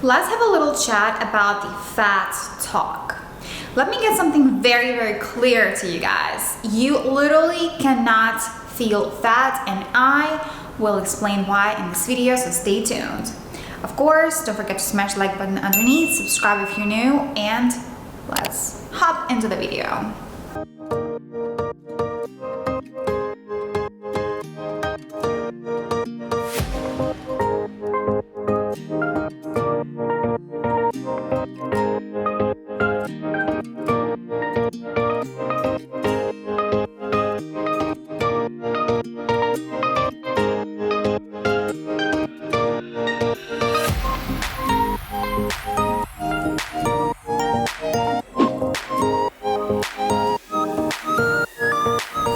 Let's have a little chat about the fat talk. Let me get something very, very clear to you guys. You literally cannot feel fat, and I will explain why in this video, so stay tuned. Of course, don't forget to smash the like button underneath, subscribe if you're new, and let's hop into the video.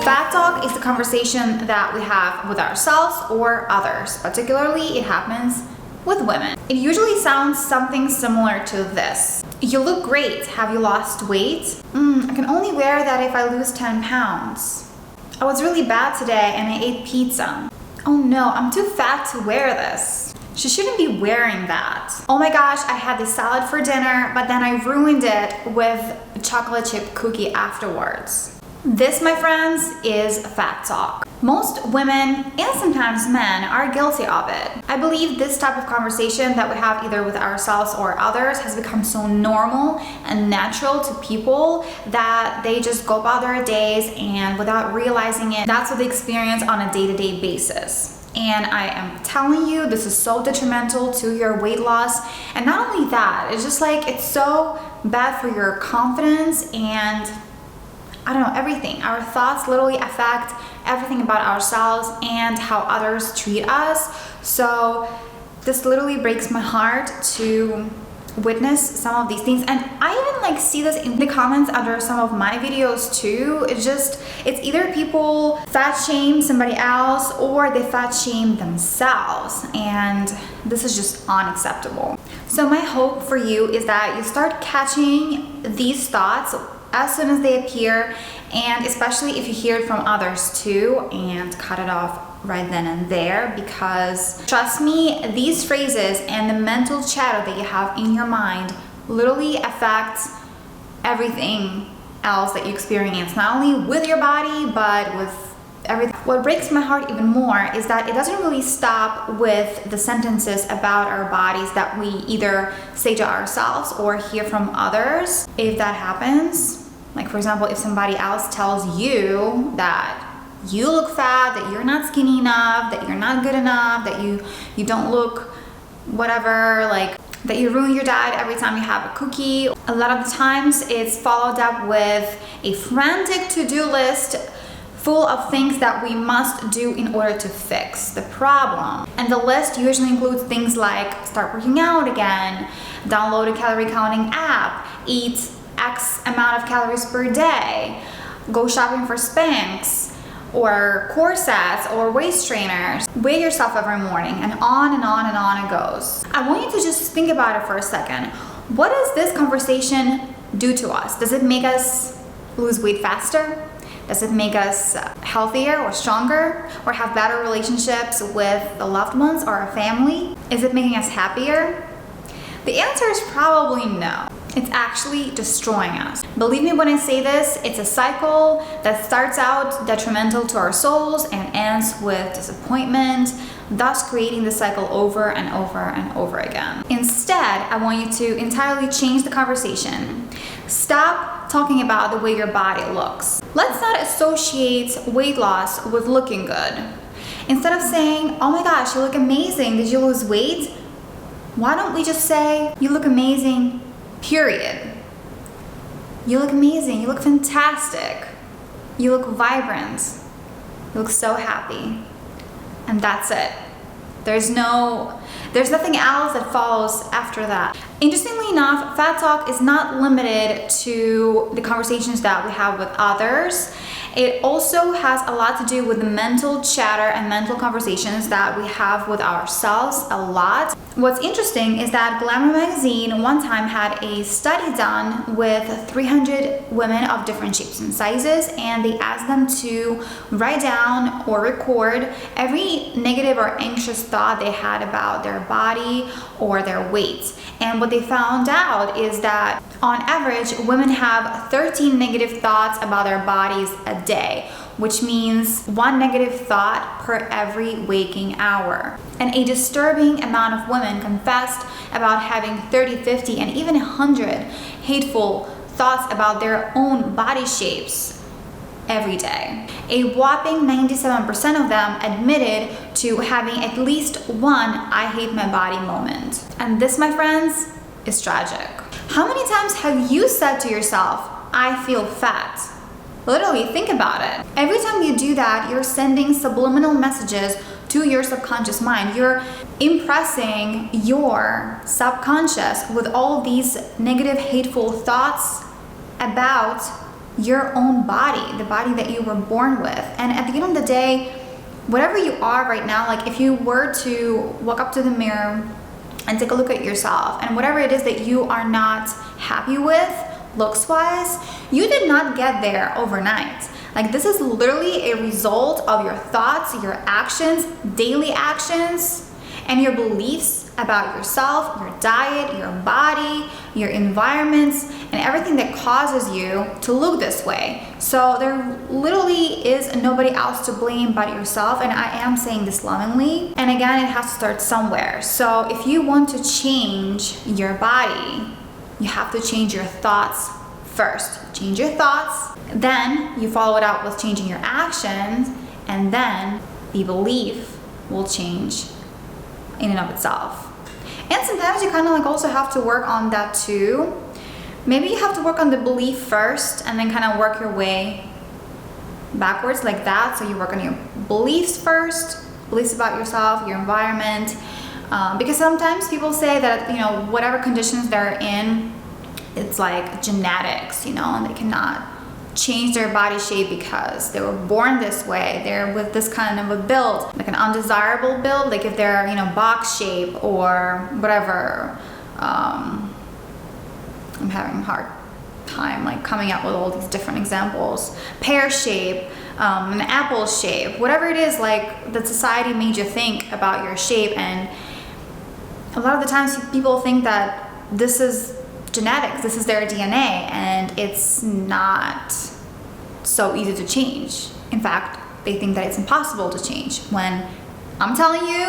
Fat talk is the conversation that we have with ourselves or others. Particularly, it happens with women. It usually sounds something similar to this. You look great. Have you lost weight? I can only wear that if I lose 10 pounds. I was really bad today and I ate pizza. Oh no, I'm too fat to wear this. She shouldn't be wearing that. Oh my gosh, I had this salad for dinner, but then I ruined it with a chocolate chip cookie afterwards. This, my friends, is fat talk. Most women and sometimes men are guilty of it. I believe this type of conversation that we have either with ourselves or others has become so normal and natural to people that they just go about their days, and without realizing it, that's what they experience on a day-to-day basis. And I am telling you, this is so detrimental to your weight loss. And not only that, it's just like, it's so bad for your confidence and I don't know, everything. Our thoughts literally affect everything about ourselves and how others treat us. So this literally breaks my heart to witness some of these things. And I even see this in the comments under some of my videos too. It's either people fat shame somebody else or they fat shame themselves. And this is just unacceptable. So my hope for you is that you start catching these thoughts as soon as they appear, and especially if you hear it from others too, and cut it off right then and there, because trust me, these phrases and the mental chatter that you have in your mind literally affects everything else that you experience, not only with your body, but with everything. What breaks my heart even more is that it doesn't really stop with the sentences about our bodies that we either say to ourselves or hear from others. If that happens, like for example, if somebody else tells you that you look fat, that you're not skinny enough, that you're not good enough, that you don't look whatever, like that you ruin your diet every time you have a cookie. A lot of the times it's followed up with a frantic to-do list full of things that we must do in order to fix the problem. And the list usually includes things like start working out again, download a calorie counting app, eat X amount of calories per day, go shopping for Spanx or corsets or waist trainers, weigh yourself every morning, and on and on and on it goes. I want you to just think about it for a second. What does this conversation do to us? Does it make us lose weight faster? Does it make us healthier or stronger, or have better relationships with the loved ones or our family? Is it making us happier? The answer is probably no. It's actually destroying us. Believe me when I say this, it's a cycle that starts out detrimental to our souls and ends with disappointment, thus creating the cycle over and over and over again. Instead, I want you to entirely change the conversation. Stop talking about the way your body looks. Let's not associate weight loss with looking good. Instead of saying, oh my gosh, you look amazing, did you lose weight? Why don't we just say, you look amazing, period. You look amazing, you look fantastic, you look vibrant, you look so happy. And that's it. There's nothing else that follows after that. Interestingly enough, fat talk is not limited to the conversations that we have with others, It also has a lot to do with the mental chatter and mental conversations that we have with ourselves a lot. What's interesting is that Glamour magazine one time had a study done with 300 women of different shapes and sizes, and they asked them to write down or record every negative or anxious thought they had about their body or their weight. And what they found out is that on average, women have 13 negative thoughts about their bodies a day, which means one negative thought per every waking hour. And a disturbing amount of women confessed about having 30, 50, and even 100 hateful thoughts about their own body shapes every day. A whopping 97% of them admitted to having at least one "I hate my body" moment. And this, my friends, is tragic. How many times have you said to yourself, "I feel fat"? Literally, think about it. Every time you do that, you're sending subliminal messages to your subconscious mind. You're impressing your subconscious with all these negative, hateful thoughts about your own body, the body that you were born with. And at the end of the day, whatever you are right now, like if you were to walk up to the mirror and take a look at yourself, and whatever it is that you are not happy with, looks wise, you did not get there overnight. Like, this is literally a result of your thoughts, your actions, daily actions, and your beliefs about yourself, your diet, your body, your environments, and everything that causes you to look this way. So there literally is nobody else to blame but yourself, and I am saying this lovingly. And again, it has to start somewhere. So if you want to change your body, you have to change your thoughts first. Change your thoughts, then you follow it up with changing your actions, and then the belief will change in and of itself. And sometimes you kind of like also have to work on that too. Maybe you have to work on the belief first and then kind of work your way backwards like that. So you work on your beliefs first, beliefs about yourself, your environment, because sometimes people say that, you know, whatever conditions they're in, it's like genetics, you know, and they cannot change their body shape because they were born this way. They're with this kind of a build, like an undesirable build, like if they're, you know, box shape or whatever. I'm having a hard time like coming up with all these different examples. Pear shape, an apple shape, whatever it is, like that society made you think about your shape. And a lot of the times people think that this is genetics, this is their DNA, and it's not so easy to change. In fact, they think that it's impossible to change, when I'm telling you,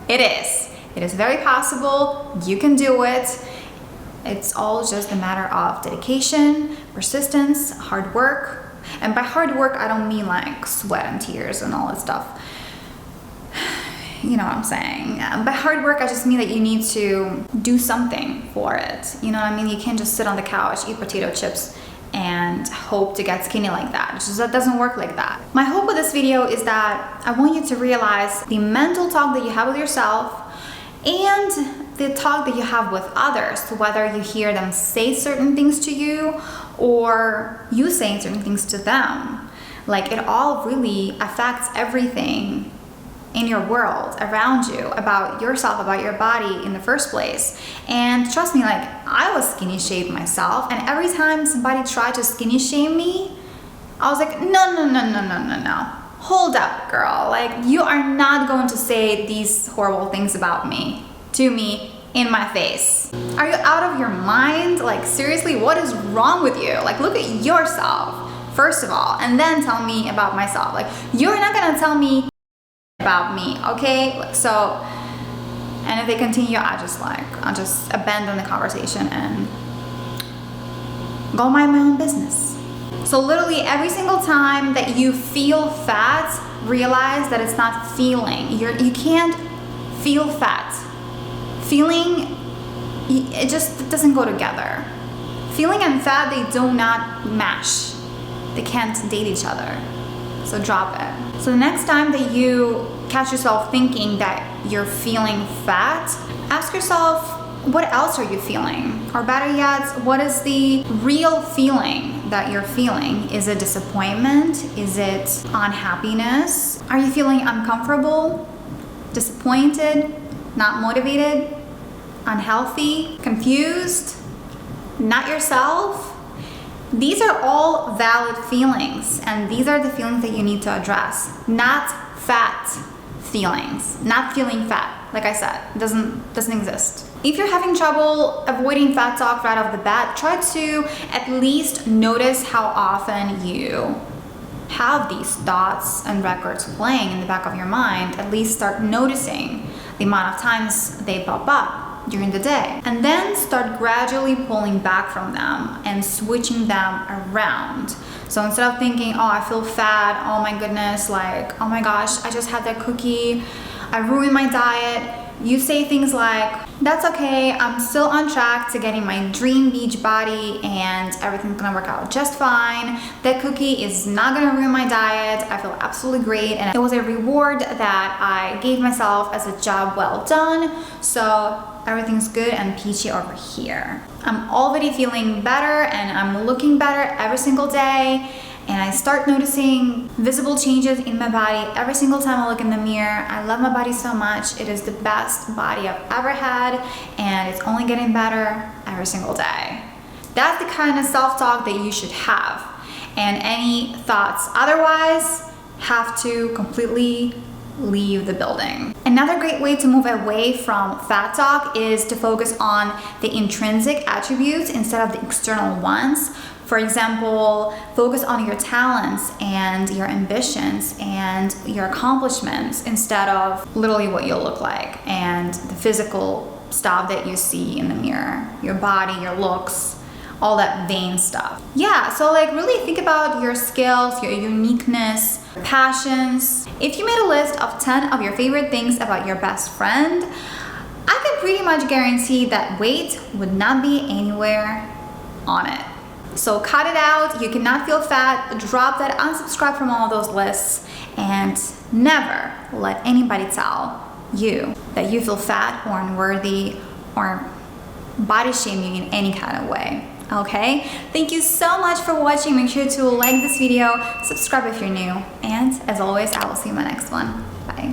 it is. It is very possible. You can do it. It's all just a matter of dedication, persistence, hard work. And by hard work, I don't mean like sweat and tears and all that stuff. You know what I'm saying? By hard work, I just mean that you need to do something for it. You know what I mean? You can't just sit on the couch, eat potato chips, and hope to get skinny like that. It just doesn't work like that. My hope with this video is that I want you to realize the mental talk that you have with yourself and the talk that you have with others, whether you hear them say certain things to you or you saying certain things to them. Like, it all really affects everything in your world around you, about yourself, about your body in the first place. And trust me, like, I was skinny shamed myself, and every time somebody tried to skinny shame me, I was like, no. Hold up, girl. Like, you are not going to say these horrible things about me to me in my face. Are you out of your mind? Like, seriously, what is wrong with you? Like, look at yourself first of all, and then tell me about myself. Like, you're not gonna tell me about me, okay? So, and if they continue, I'll just abandon the conversation and go mind my own business. So literally every single time that you feel fat, realize that it's not feeling. You can't feel fat. Feeling, it just doesn't go together. Feeling and fat, they do not match. They can't date each other. So drop it. So the next time that you catch yourself thinking that you're feeling fat, ask yourself, what else are you feeling? Or better yet, what is the real feeling that you're feeling? Is it disappointment? Is it unhappiness? Are you feeling uncomfortable, disappointed, not motivated, unhealthy, confused, not yourself? These are all valid feelings, and these are the feelings that you need to address, not fat feelings, not feeling fat. Like I said, it doesn't exist. If you're having trouble avoiding fat talk right off the bat, try to at least notice how often you have these thoughts and records playing in the back of your mind. At least start noticing the amount of times they pop up during the day, and then start gradually pulling back from them and switching them around. So instead of thinking, oh, I feel fat, oh my goodness, like, oh my gosh, I just had that cookie, I ruined my diet, you say things like, that's okay, I'm still on track to getting my dream beach body and everything's gonna work out just fine. That cookie is not gonna ruin my diet. I feel absolutely great, and it was a reward that I gave myself as a job well done. So everything's good and peachy over here. I'm already feeling better and I'm looking better every single day. And I start noticing visible changes in my body every single time I look in the mirror. I love my body so much. It is the best body I've ever had, and it's only getting better every single day. That's the kind of self-talk that you should have. And any thoughts otherwise have to completely leave the building. Another great way to move away from fat talk is to focus on the intrinsic attributes instead of the external ones. For example, focus on your talents and your ambitions and your accomplishments instead of literally what you look like and the physical stuff that you see in the mirror, your body, your looks, all that vain stuff. Yeah, so like really think about your skills, your uniqueness, passions. If you made a list of 10 of your favorite things about your best friend, I can pretty much guarantee that weight would not be anywhere on it. So cut it out. You cannot feel fat. Drop that, unsubscribe from all those lists, and never let anybody tell you that you feel fat or unworthy or body shame you in any kind of way. Okay? Thank you so much for watching. Make sure to like this video, subscribe if you're new, and as always, I will see you in my next one. Bye.